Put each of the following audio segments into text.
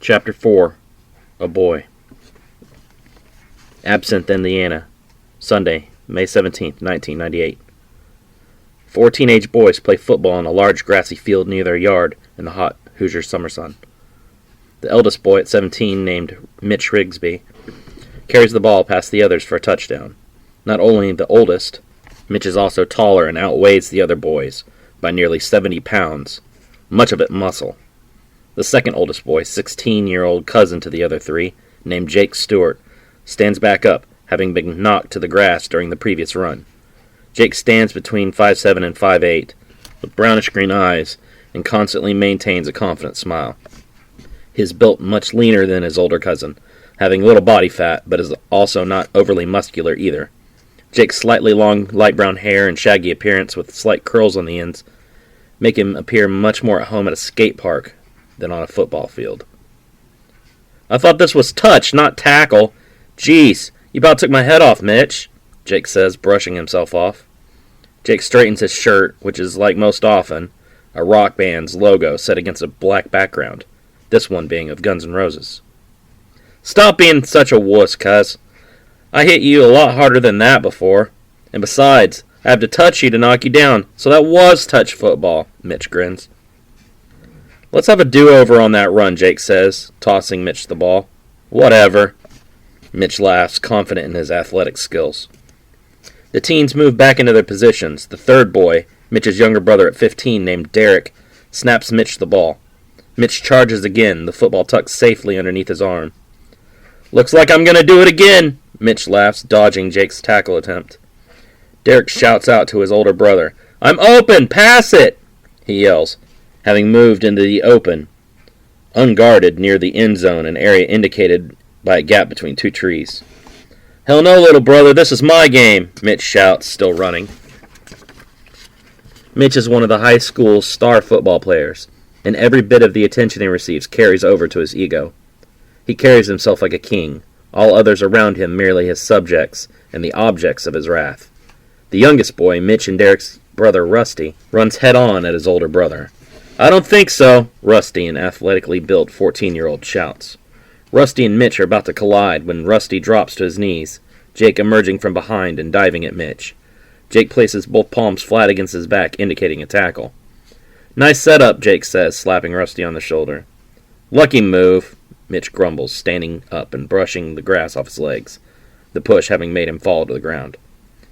Chapter 4. A Boy. Absinthe, Indiana. Sunday, May 17th, 1998. 4 teenage boys play football on a large grassy field near their yard in the hot Hoosier summer sun. The eldest boy at 17, named Mitch Rigsby, carries the ball past the others for a touchdown. Not only the oldest, Mitch is also taller and outweighs the other boys by nearly 70 pounds, much of it muscle. The second oldest boy, 16-year-old cousin to the other 3, named Jake Stewart, stands back up, having been knocked to the grass during the previous run. Jake stands between 5'7" and 5'8", with brownish-green eyes, and constantly maintains a confident smile. He is built much leaner than his older cousin, having little body fat, but is also not overly muscular either. Jake's slightly long, light brown hair and shaggy appearance with slight curls on the ends make him appear much more at home at a skate park than on a football field. "I thought this was touch, not tackle. Jeez, you about took my head off, Mitch," Jake says, brushing himself off. Jake straightens his shirt, which is, like most often, a rock band's logo set against a black background, this one being of Guns N' Roses. "Stop being such a wuss, cuz. I hit you a lot harder than that before. And besides, I have to touch you to knock you down, so that was touch football," Mitch grins. "Let's have a do-over on that run," Jake says, tossing Mitch the ball. "Whatever." Mitch laughs, confident in his athletic skills. The teens move back into their positions. The third boy, Mitch's younger brother at 15, named Derek, snaps Mitch the ball. Mitch charges again, the football tucked safely underneath his arm. "Looks like I'm going to do it again," Mitch laughs, dodging Jake's tackle attempt. Derek shouts out to his older brother, "I'm open! Pass it!" he yells, having moved into the open, unguarded near the end zone, an area indicated by a gap between 2 trees. "Hell no, little brother, this is my game," Mitch shouts, still running. Mitch is one of the high school's star football players, and every bit of the attention he receives carries over to his ego. He carries himself like a king, all others around him merely his subjects and the objects of his wrath. The youngest boy, Mitch and Derek's brother Rusty, runs head-on at his older brother. "I don't think so," Rusty, an athletically built 14-year-old, shouts. Rusty and Mitch are about to collide when Rusty drops to his knees, Jake emerging from behind and diving at Mitch. Jake places both palms flat against his back, indicating a tackle. "Nice setup," Jake says, slapping Rusty on the shoulder. "Lucky move," Mitch grumbles, standing up and brushing the grass off his legs, the push having made him fall to the ground.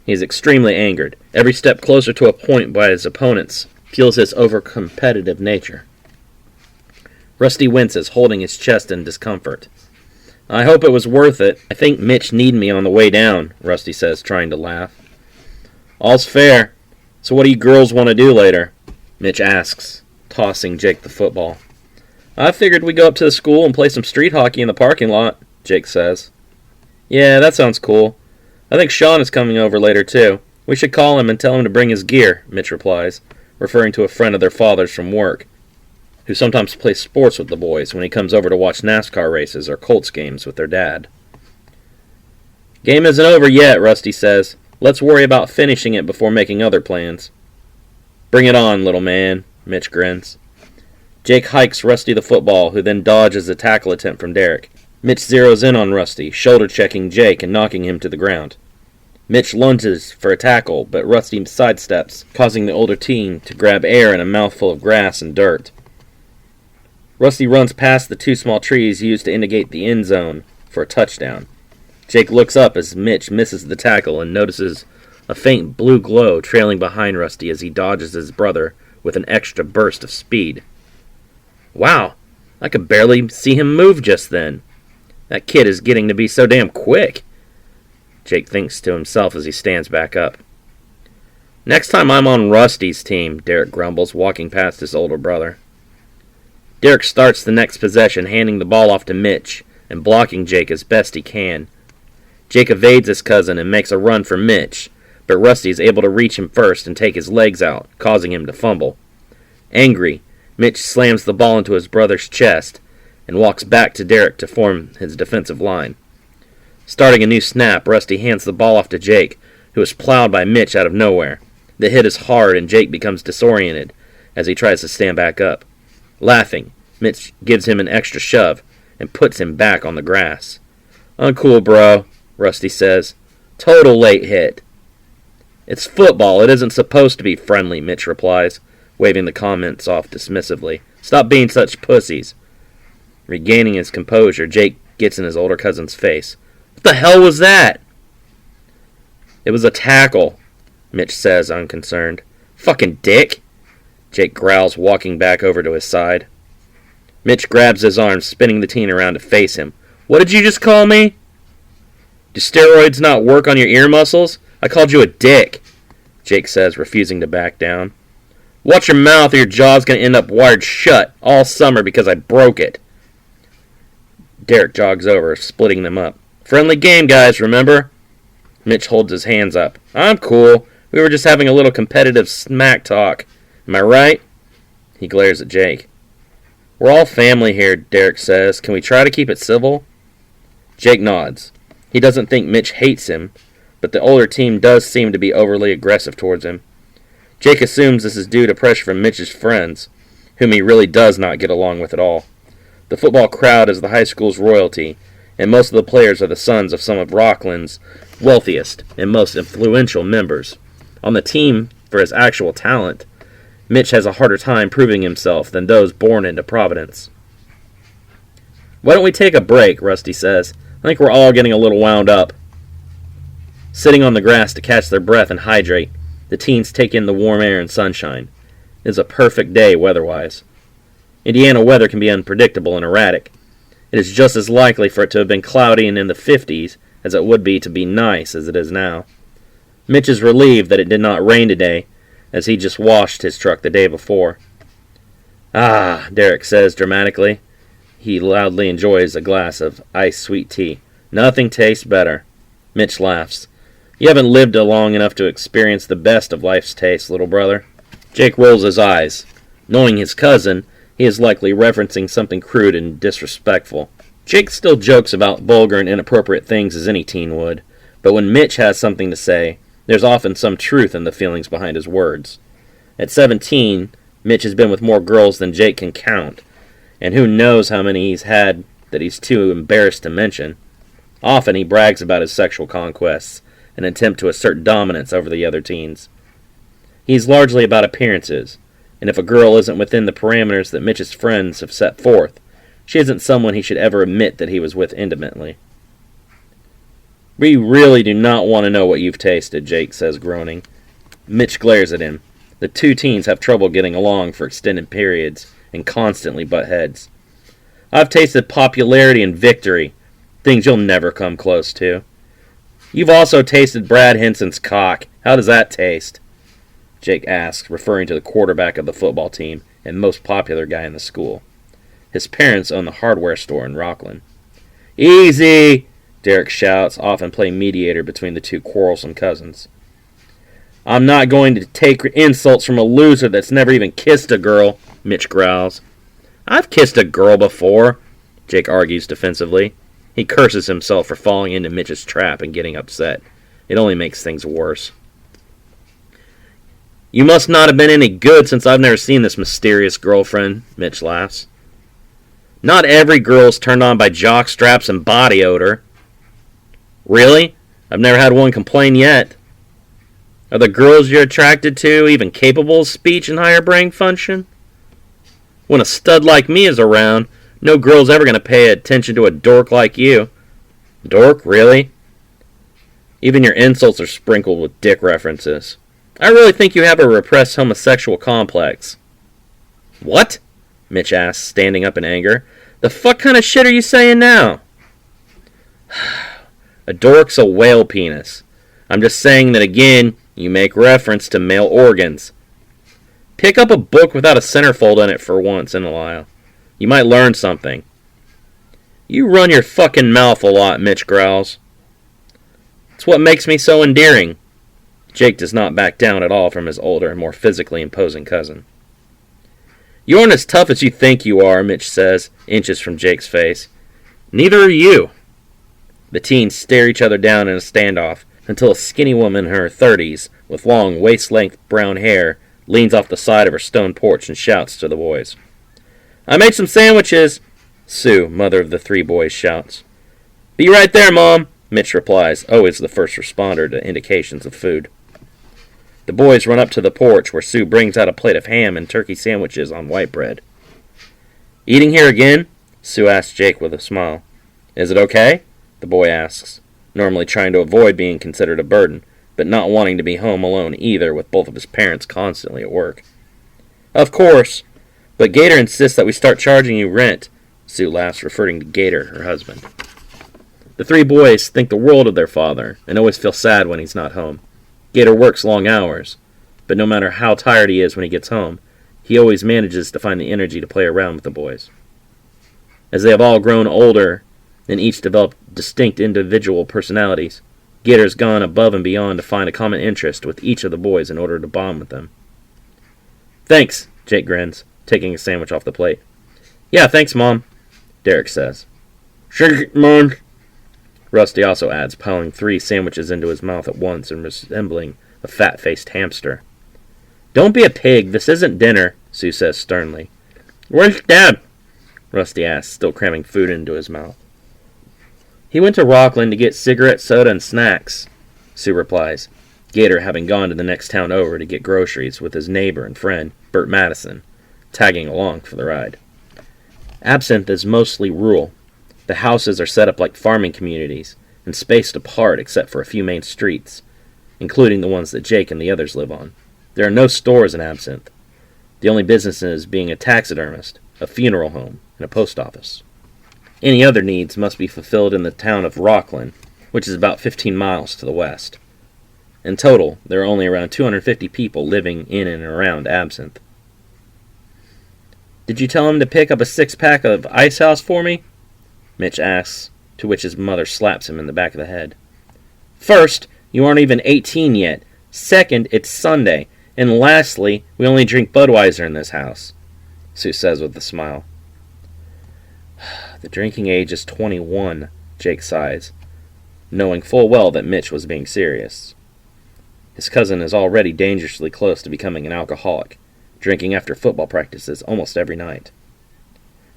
He is extremely angered. Every step closer to a point by his opponents fuels his over-competitive nature. Rusty winces, holding his chest in discomfort. "I hope it was worth it. I think Mitch need me on the way down," Rusty says, trying to laugh. "All's fair. So what do you girls want to do later?" Mitch asks, tossing Jake the football. "I figured we'd go up to the school and play some street hockey in the parking lot," Jake says. "Yeah, that sounds cool. I think Sean is coming over later, too. We should call him and tell him to bring his gear," Mitch replies, referring to a friend of their father's from work, who sometimes plays sports with the boys when he comes over to watch NASCAR races or Colts games with their dad. "Game isn't over yet," Rusty says. "Let's worry about finishing it before making other plans." "Bring it on, little man," Mitch grins. Jake hikes Rusty the football, who then dodges a tackle attempt from Derek. Mitch zeroes in on Rusty, shoulder-checking Jake and knocking him to the ground. Mitch lunges for a tackle, but Rusty sidesteps, causing the older teen to grab air in a mouthful of grass and dirt. Rusty runs past the 2 small trees used to indicate the end zone for a touchdown. Jake looks up as Mitch misses the tackle and notices a faint blue glow trailing behind Rusty as he dodges his brother with an extra burst of speed. "Wow, I could barely see him move just then. That kid is getting to be so damn quick," Jake thinks to himself as he stands back up. "Next time I'm on Rusty's team," Derek grumbles, walking past his older brother. Derek starts the next possession, handing the ball off to Mitch and blocking Jake as best he can. Jake evades his cousin and makes a run for Mitch, but Rusty is able to reach him first and take his legs out, causing him to fumble. Angry, Mitch slams the ball into his brother's chest and walks back to Derek to form his defensive line. Starting a new snap, Rusty hands the ball off to Jake, who is plowed by Mitch out of nowhere. The hit is hard and Jake becomes disoriented as he tries to stand back up. Laughing, Mitch gives him an extra shove, and puts him back on the grass. Uncool, bro, Rusty says. Total late hit. It's football. It isn't supposed to be friendly, Mitch replies, waving the comments off dismissively. Stop being such pussies. Regaining his composure, Jake gets in his older cousin's face. What the hell was that? It was a tackle, Mitch says, unconcerned. Fucking dick, Jake growls, walking back over to his side. Mitch grabs his arm, spinning the teen around to face him. What did you just call me? Do steroids not work on your ear muscles? I called you a dick, Jake says, refusing to back down. Watch your mouth or your jaw's going to end up wired shut all summer because I broke it. Derek jogs over, splitting them up. Friendly game, guys, remember? Mitch holds his hands up. I'm cool. We were just having a little competitive smack talk. Am I right? He glares at Jake. We're all family here, Derek says. Can we try to keep it civil? Jake nods. He doesn't think Mitch hates him, but the older team does seem to be overly aggressive towards him. Jake assumes this is due to pressure from Mitch's friends, whom he really does not get along with at all. The football crowd is the high school's royalty, and most of the players are the sons of some of Rockland's wealthiest and most influential members. On the team, for his actual talent, Mitch has a harder time proving himself than those born into Providence. Why don't we take a break, Rusty says. I think we're all getting a little wound up. Sitting on the grass to catch their breath and hydrate, the teens take in the warm air and sunshine. It is a perfect day weather-wise. Indiana weather can be unpredictable and erratic. It is just as likely for it to have been cloudy and in the 50s as it would be to be nice as it is now. Mitch is relieved that it did not rain today, as he just washed his truck the day before. Ah, Derek says dramatically. He loudly enjoys a glass of iced sweet tea. Nothing tastes better. Mitch laughs. You haven't lived long enough to experience the best of life's taste, little brother. Jake rolls his eyes. Knowing his cousin, he is likely referencing something crude and disrespectful. Jake still jokes about vulgar and inappropriate things as any teen would, but when Mitch has something to say, there's often some truth in the feelings behind his words. At 17, Mitch has been with more girls than Jake can count, and who knows how many he's had that he's too embarrassed to mention. Often he brags about his sexual conquests, an attempt to assert dominance over the other teens. He's largely about appearances, and if a girl isn't within the parameters that Mitch's friends have set forth, she isn't someone he should ever admit that he was with intimately. We really do not want to know what you've tasted, Jake says, groaning. Mitch glares at him. The two teens have trouble getting along for extended periods and constantly butt heads. I've tasted popularity and victory, things you'll never come close to. You've also tasted Brad Henson's cock. How does that taste? Jake asks, referring to the quarterback of the football team and most popular guy in the school. His parents own the hardware store in Rockland. Easy! Derek shouts, often playing mediator between the two quarrelsome cousins. I'm not going to take insults from a loser that's never even kissed a girl, Mitch growls. I've kissed a girl before, Jake argues defensively. He curses himself for falling into Mitch's trap and getting upset. It only makes things worse. You must not have been any good since I've never seen this mysterious girlfriend, Mitch laughs. Not every girl's turned on by jock straps and body odor. Really? I've never had one complain yet. Are the girls you're attracted to even capable of speech and higher brain function? When a stud like me is around, no girl's ever going to pay attention to a dork like you. Dork, really? Even your insults are sprinkled with dick references. I really think you have a repressed homosexual complex. What? Mitch asks, standing up in anger. The fuck kind of shit are you saying now? A dork's a whale penis. I'm just saying that again, you make reference to male organs. Pick up a book without a centerfold in it for once in a while. You might learn something. You run your fucking mouth a lot, Mitch growls. It's what makes me so endearing. Jake does not back down at all from his older and more physically imposing cousin. You aren't as tough as you think you are, Mitch says, inches from Jake's face. Neither are you. The teens stare each other down in a standoff until a skinny woman in her 30s, with long, waist-length brown hair, leans off the side of her stone porch and shouts to the boys. I made some sandwiches. Sue, mother of the 3 boys, shouts. "Be right there, Mom," Mitch replies, always the first responder to indications of food. The boys run up to the porch where Sue brings out a plate of ham and turkey sandwiches on white bread. "Eating here again?" Sue asks Jake with a smile. "Is it okay?" the boy asks, normally trying to avoid being considered a burden, but not wanting to be home alone either with both of his parents constantly at work. "Of course, but Gator insists that we start charging you rent," Sue laughs, referring to Gator, her husband. The 3 boys think the world of their father and always feel sad when he's not home. Gator works long hours, but no matter how tired he is when he gets home, he always manages to find the energy to play around with the boys. As they have all grown older and each developed distinct individual personalities, Gator's gone above and beyond to find a common interest with each of the boys in order to bond with them. "Thanks," Jake grins, taking a sandwich off the plate. "Yeah, thanks, Mom," Derek says. "Sure, Mom," Rusty also adds, piling 3 sandwiches into his mouth at once and resembling a fat-faced hamster. "Don't be a pig, this isn't dinner," Sue says sternly. "Where's Dad?" Rusty asks, still cramming food into his mouth. "He went to Rockland to get cigarette, soda, and snacks," Sue replies, Gator having gone to the next town over to get groceries with his neighbor and friend, Bert Madison, tagging along for the ride. Absinthe is mostly rural. The houses are set up like farming communities and spaced apart except for a few main streets, including the ones that Jake and the others live on. There are no stores in Absinthe, the only businesses being a taxidermist, a funeral home, and a post office. Any other needs must be fulfilled in the town of Rockland, which is about 15 miles to the west. In total, there are only around 250 people living in and around Absinthe. "Did you tell him to pick up a 6-pack of Ice House for me?" Mitch asks, to which his mother slaps him in the back of the head. "First, you aren't even 18 yet. Second, it's Sunday. And lastly, we only drink Budweiser in this house," Sue says with a smile. "The drinking age is 21, Jake sighs, knowing full well that Mitch was being serious. His cousin is already dangerously close to becoming an alcoholic, drinking after football practices almost every night.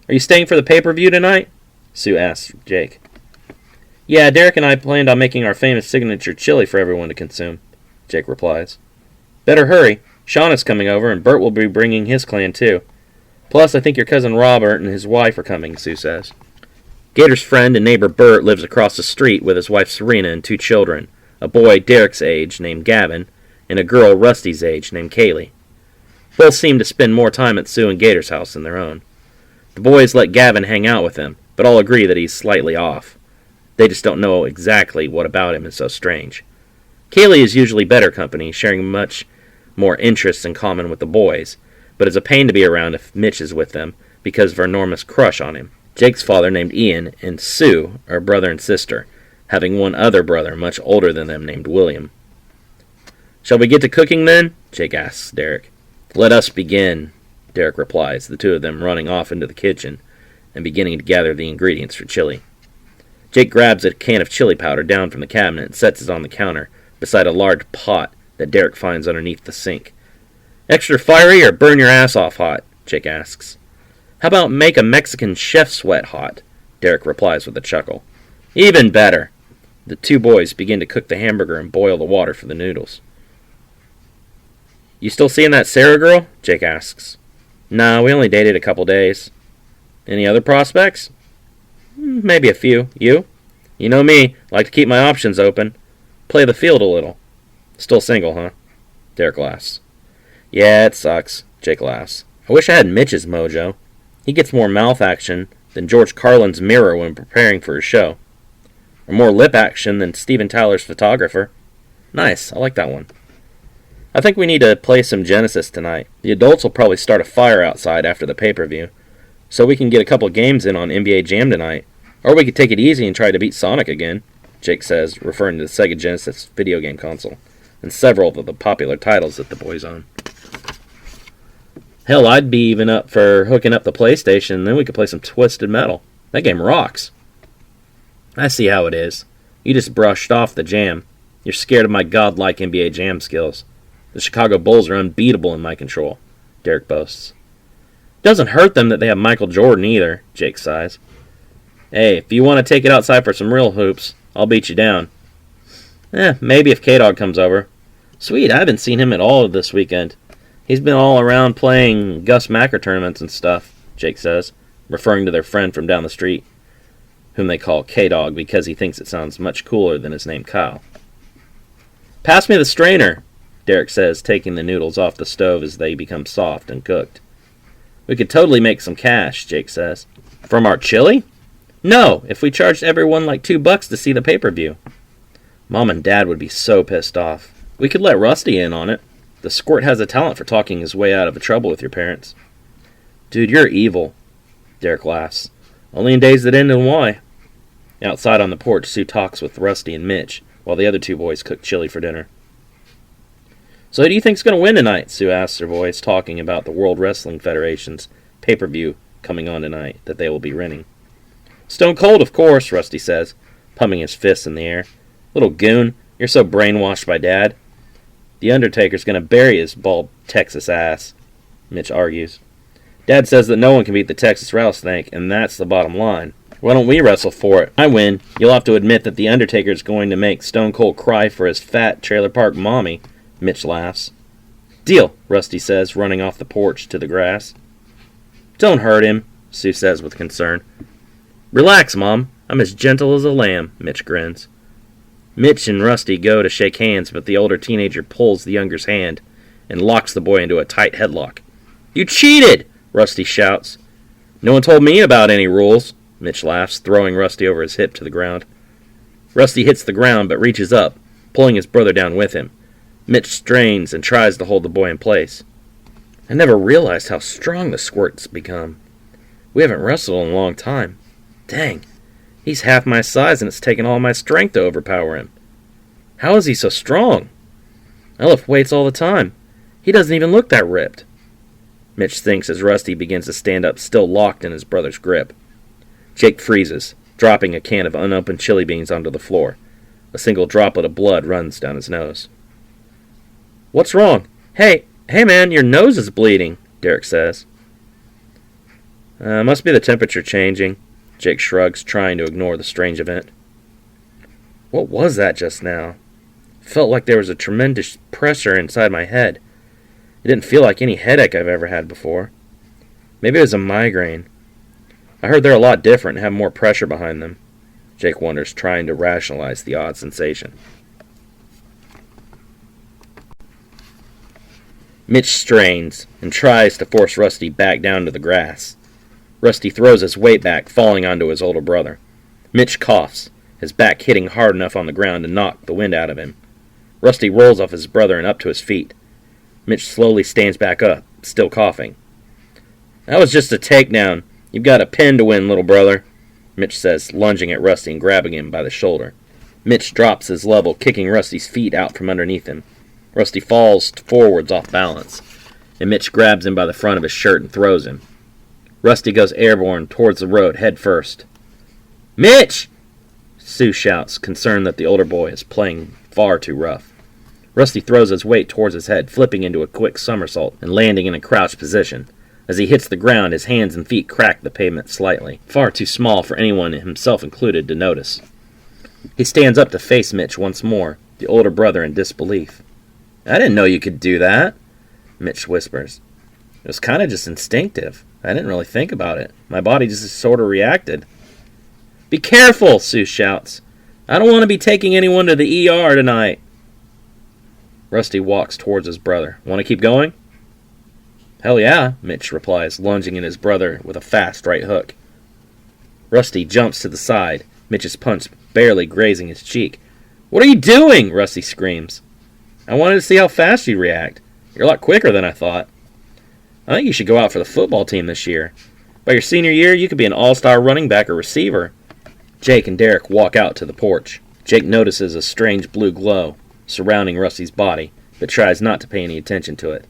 "Are you staying for the pay-per-view tonight?" Sue asks Jake. "Yeah, Derek and I planned on making our famous signature chili for everyone to consume," Jake replies. "Better hurry. Shauna's coming over, and Bert will be bringing his clan too. Plus, I think your cousin Robert and his wife are coming," Sue says. Gator's friend and neighbor Bert lives across the street with his wife Serena and 2 children, a boy Derek's age named Gavin, and a girl Rusty's age named Kaylee. Both seem to spend more time at Sue and Gator's house than their own. The boys let Gavin hang out with them, but all agree that he's slightly off. They just don't know exactly what about him is so strange. Kaylee is usually better company, sharing much more interests in common with the boys, but is a pain to be around if Mitch is with them because of her enormous crush on him. Jake's father, named Ian, and Sue are brother and sister, having one other brother much older than them named William. "Shall we get to cooking then?" Jake asks Derek. "Let us begin," Derek replies, the 2 of them running off into the kitchen and beginning to gather the ingredients for chili. Jake grabs a can of chili powder down from the cabinet and sets it on the counter beside a large pot that Derek finds underneath the sink. "Extra fiery or burn your ass off hot?" Jake asks. "How about make a Mexican chef sweat hot?" Derek replies with a chuckle. "Even better." The 2 boys begin to cook the hamburger and boil the water for the noodles. "You still seeing that Sarah girl?" Jake asks. "Nah, we only dated a couple days." "Any other prospects?" "Maybe a few. You?" "You know me, like to keep my options open. Play the field a little." "Still single, huh?" Derek laughs. "Yeah, it sucks," Jake laughs. "I wish I had Mitch's mojo. He gets more mouth action than George Carlin's mirror when preparing for his show. Or more lip action than Steven Tyler's photographer." "Nice, I like that one." "I think we need to play some Genesis tonight. The adults will probably start a fire outside after the pay-per-view, so we can get a couple games in on NBA Jam tonight. Or we could take it easy and try to beat Sonic again," Jake says, referring to the Sega Genesis video game console, and several of the popular titles that the boys own. "Hell, I'd be even up for hooking up the PlayStation, and then we could play some Twisted Metal. That game rocks." "I see how it is. You just brushed off the Jam. You're scared of my godlike NBA Jam skills. The Chicago Bulls are unbeatable in my control," Derek boasts. Doesn't hurt them that they have Michael Jordan either, Jake sighs. Hey, if you want to take it outside for some real hoops, I'll beat you down. Maybe if K-Dog comes over. Sweet, I haven't seen him at all this weekend. He's been all around playing Gus Macker tournaments and stuff, Jake says, referring to their friend from down the street, whom they call K-Dog because he thinks it sounds much cooler than his name Kyle. Pass me the strainer, Derek says, taking the noodles off the stove as they become soft and cooked. We could totally make some cash, Jake says. From our chili? No, if we charged everyone like $2 to see the pay-per-view. Mom and Dad would be so pissed off. We could let Rusty in on it. The squirt has a talent for talking his way out of trouble with your parents. Dude, you're evil, Derek laughs. Only in days that end in Y. Outside on the porch, Sue talks with Rusty and Mitch, while the other two boys cook chili for dinner. So who do you think's going to win tonight? Sue asks her boys, talking about the World Wrestling Federation's pay-per-view coming on tonight that they will be renting. Stone Cold, of course, Rusty says, pumping his fists in the air. Little goon, you're so brainwashed by Dad. The Undertaker's going to bury his bald Texas ass, Mitch argues. Dad says that no one can beat the Texas rattlesnake, and that's the bottom line. Why don't we wrestle for it? I win. You'll have to admit that the Undertaker's going to make Stone Cold cry for his fat trailer park mommy, Mitch laughs. Deal, Rusty says, running off the porch to the grass. Don't hurt him, Sue says with concern. Relax, Mom. I'm as gentle as a lamb, Mitch grins. Mitch and Rusty go to shake hands, but the older teenager pulls the younger's hand and locks the boy into a tight headlock. You cheated! Rusty shouts. No one told me about any rules, Mitch laughs, throwing Rusty over his hip to the ground. Rusty hits the ground but reaches up, pulling his brother down with him. Mitch strains and tries to hold the boy in place. I never realized how strong the squirt's become. We haven't wrestled in a long time. Dang. He's half my size, and it's taken all my strength to overpower him. How is he so strong? I lift weights all the time. He doesn't even look that ripped. Mitch thinks as Rusty begins to stand up, still locked in his brother's grip. Jake freezes, dropping a can of unopened chili beans onto the floor. A single droplet of blood runs down his nose. What's wrong? Hey man, your nose is bleeding, Derek says. Must be the temperature changing. Jake shrugs, trying to ignore the strange event. What was that just now? Felt like there was a tremendous pressure inside my head. It didn't feel like any headache I've ever had before. Maybe it was a migraine. I heard they're a lot different and have more pressure behind them. Jake wonders, trying to rationalize the odd sensation. Mitch strains and tries to force Rusty back down to the grass. Rusty throws his weight back, falling onto his older brother. Mitch coughs, his back hitting hard enough on the ground to knock the wind out of him. Rusty rolls off his brother and up to his feet. Mitch slowly stands back up, still coughing. That was just a takedown. You've got a pin to win, little brother, Mitch says, lunging at Rusty and grabbing him by the shoulder. Mitch drops his level, kicking Rusty's feet out from underneath him. Rusty falls forwards off balance, and Mitch grabs him by the front of his shirt and throws him. Rusty goes airborne towards the road head first. Mitch! Sue shouts, concerned that the older boy is playing far too rough. Rusty throws his weight towards his head, flipping into a quick somersault and landing in a crouched position. As he hits the ground, his hands and feet crack the pavement slightly, far too small for anyone, himself included, to notice. He stands up to face Mitch once more, the older brother in disbelief. I didn't know you could do that, Mitch whispers. It was kind of just instinctive. I didn't really think about it. My body just sort of reacted. Be careful, Sue shouts. I don't want to be taking anyone to the ER tonight. Rusty walks towards his brother. Want to keep going? Hell yeah, Mitch replies, lunging at his brother with a fast right hook. Rusty jumps to the side, Mitch's punch barely grazing his cheek. What are you doing? Rusty screams. I wanted to see how fast you'd react. You're a lot quicker than I thought. I think you should go out for the football team this year. By your senior year, you could be an all-star running back or receiver. Jake and Derek walk out to the porch. Jake notices a strange blue glow surrounding Rusty's body, but tries not to pay any attention to it,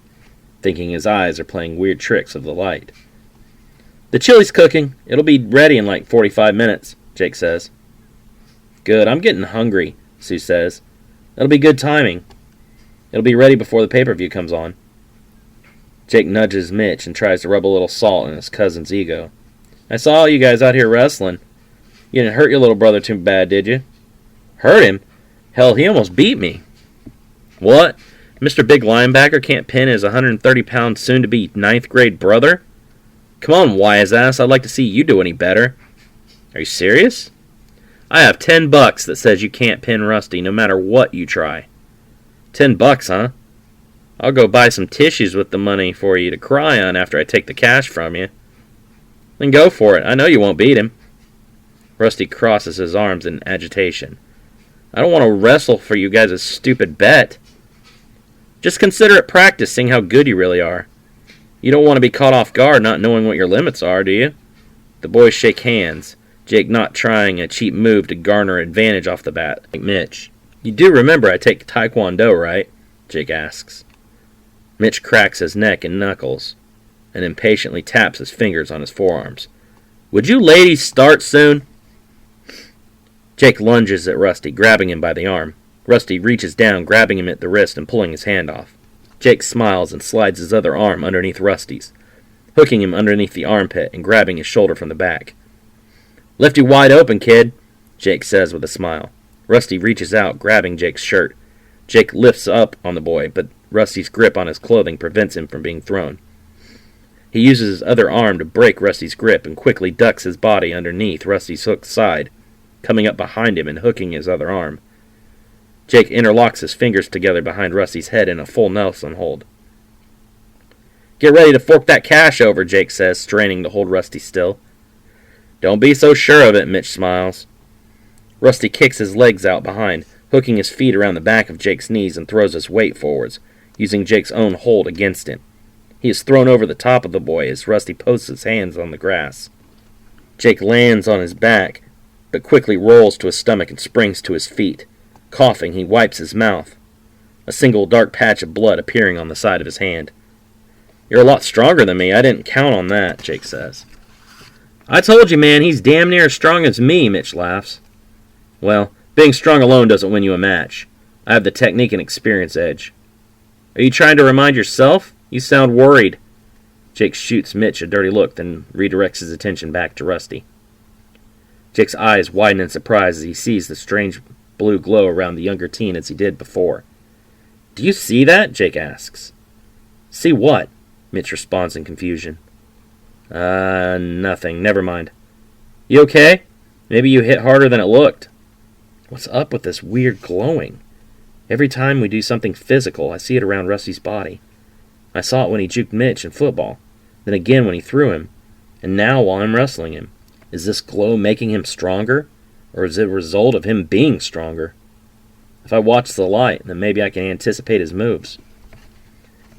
thinking his eyes are playing weird tricks of the light. The chili's cooking. It'll be ready in like 45 minutes, Jake says. Good, I'm getting hungry, Sue says. That'll be good timing. It'll be ready before the pay-per-view comes on. Jake nudges Mitch and tries to rub a little salt in his cousin's ego. I saw you guys out here wrestling. You didn't hurt your little brother too bad, did you? Hurt him? Hell, he almost beat me. What? Mr. Big Linebacker can't pin his 130-pound soon-to-be 9th grade brother? Come on, wise ass, I'd like to see you do any better. Are you serious? I have $10 that says you can't pin Rusty no matter what you try. $10, huh? I'll go buy some tissues with the money for you to cry on after I take the cash from you. Then go for it. I know you won't beat him. Rusty crosses his arms in agitation. I don't want to wrestle for you guys' stupid bet. Just consider it practice, seeing how good you really are. You don't want to be caught off guard not knowing what your limits are, do you? The boys shake hands, Jake not trying a cheap move to garner advantage off the bat, like Mitch. You do remember I take Taekwondo, right? Jake asks. Mitch cracks his neck and knuckles and impatiently taps his fingers on his forearms. Would you ladies start soon? Jake lunges at Rusty, grabbing him by the arm. Rusty reaches down, grabbing him at the wrist and pulling his hand off. Jake smiles and slides his other arm underneath Rusty's, hooking him underneath the armpit and grabbing his shoulder from the back. Left you wide open, kid, Jake says with a smile. Rusty reaches out, grabbing Jake's shirt. Jake lifts up on the boy, but Rusty's grip on his clothing prevents him from being thrown. He uses his other arm to break Rusty's grip and quickly ducks his body underneath Rusty's hooked side, coming up behind him and hooking his other arm. Jake interlocks his fingers together behind Rusty's head in a full Nelson hold. Get ready to fork that cash over, Jake says, straining to hold Rusty still. Don't be so sure of it, Mitch smiles. Rusty kicks his legs out behind, hooking his feet around the back of Jake's knees and throws his weight forwards, using Jake's own hold against him. He is thrown over the top of the boy as Rusty posts his hands on the grass. Jake lands on his back, but quickly rolls to his stomach and springs to his feet. Coughing, he wipes his mouth, a single dark patch of blood appearing on the side of his hand. You're a lot stronger than me. I didn't count on that, Jake says. I told you, man, he's damn near as strong as me, Mitch laughs. Well, being strong alone doesn't win you a match. I have the technique and experience edge. Are you trying to remind yourself? You sound worried. Jake shoots Mitch a dirty look, then redirects his attention back to Rusty. Jake's eyes widen in surprise as he sees the strange blue glow around the younger teen as he did before. Do you see that? Jake asks. See what? Mitch responds in confusion. Nothing. Never mind. You okay? Maybe you hit harder than it looked. What's up with this weird glowing? Every time we do something physical, I see it around Rusty's body. I saw it when he juked Mitch in football, then again when he threw him, and now while I'm wrestling him. Is this glow making him stronger, or is it a result of him being stronger? If I watch the light, then maybe I can anticipate his moves.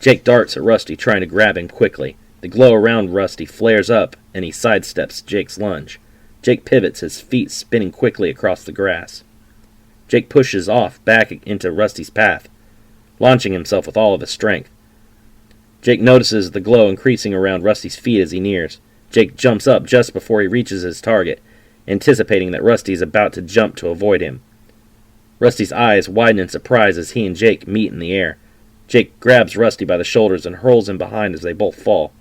Jake darts at Rusty, trying to grab him quickly. The glow around Rusty flares up, and he sidesteps Jake's lunge. Jake pivots, his feet spinning quickly across the grass. Jake pushes off back into Rusty's path, launching himself with all of his strength. Jake notices the glow increasing around Rusty's feet as he nears. Jake jumps up just before he reaches his target, anticipating that Rusty is about to jump to avoid him. Rusty's eyes widen in surprise as he and Jake meet in the air. Jake grabs Rusty by the shoulders and hurls him behind as they both fall.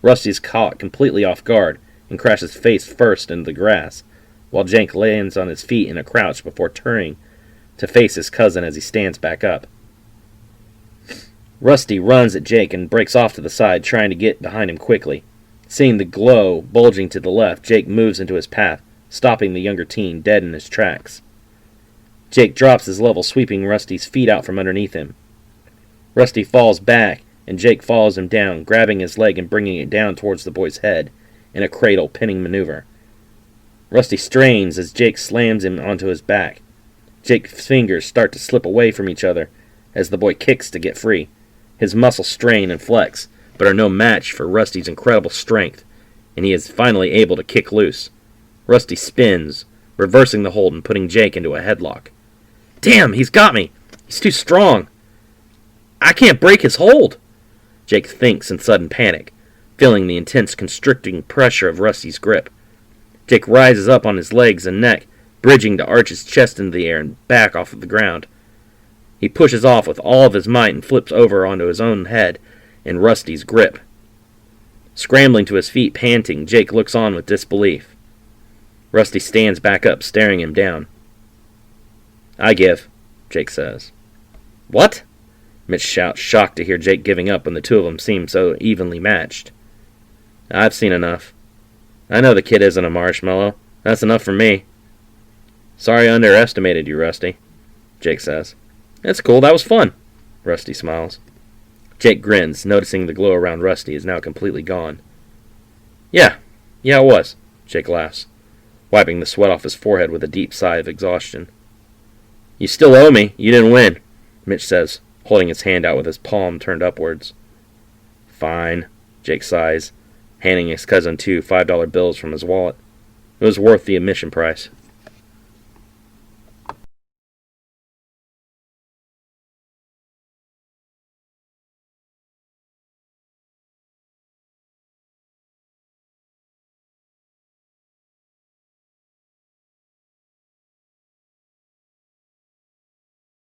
Rusty is caught completely off guard and crashes face first into the grass, while Jake lands on his feet in a crouch before turning to face his cousin as he stands back up. Rusty runs at Jake and breaks off to the side, trying to get behind him quickly. Seeing the glow bulging to the left, Jake moves into his path, stopping the younger teen dead in his tracks. Jake drops his level, sweeping Rusty's feet out from underneath him. Rusty falls back, and Jake follows him down, grabbing his leg and bringing it down towards the boy's head in a cradle pinning maneuver. Rusty strains as Jake slams him onto his back. Jake's fingers start to slip away from each other as the boy kicks to get free. His muscles strain and flex, but are no match for Rusty's incredible strength, and he is finally able to kick loose. Rusty spins, reversing the hold and putting Jake into a headlock. Damn, he's got me! He's too strong! I can't break his hold! Jake thinks in sudden panic, feeling the intense constricting pressure of Rusty's grip. Jake rises up on his legs and neck, bridging to arch his chest into the air and back off of the ground. He pushes off with all of his might and flips over onto his own head in Rusty's grip. Scrambling to his feet, panting, Jake looks on with disbelief. Rusty stands back up, staring him down. "I give," Jake says. "What?" Mitch shouts, shocked to hear Jake giving up when the two of them seem so evenly matched. "I've seen enough. I know the kid isn't a marshmallow. That's enough for me." "Sorry I underestimated you, Rusty," Jake says. "That's cool, that was fun," Rusty smiles. Jake grins, noticing the glow around Rusty is now completely gone. Yeah, it was," Jake laughs, wiping the sweat off his forehead with a deep sigh of exhaustion. "You still owe me. You didn't win," Mitch says, holding his hand out with his palm turned upwards. "Fine," Jake sighs, handing his cousin two $5 bills from his wallet. It was worth the admission price.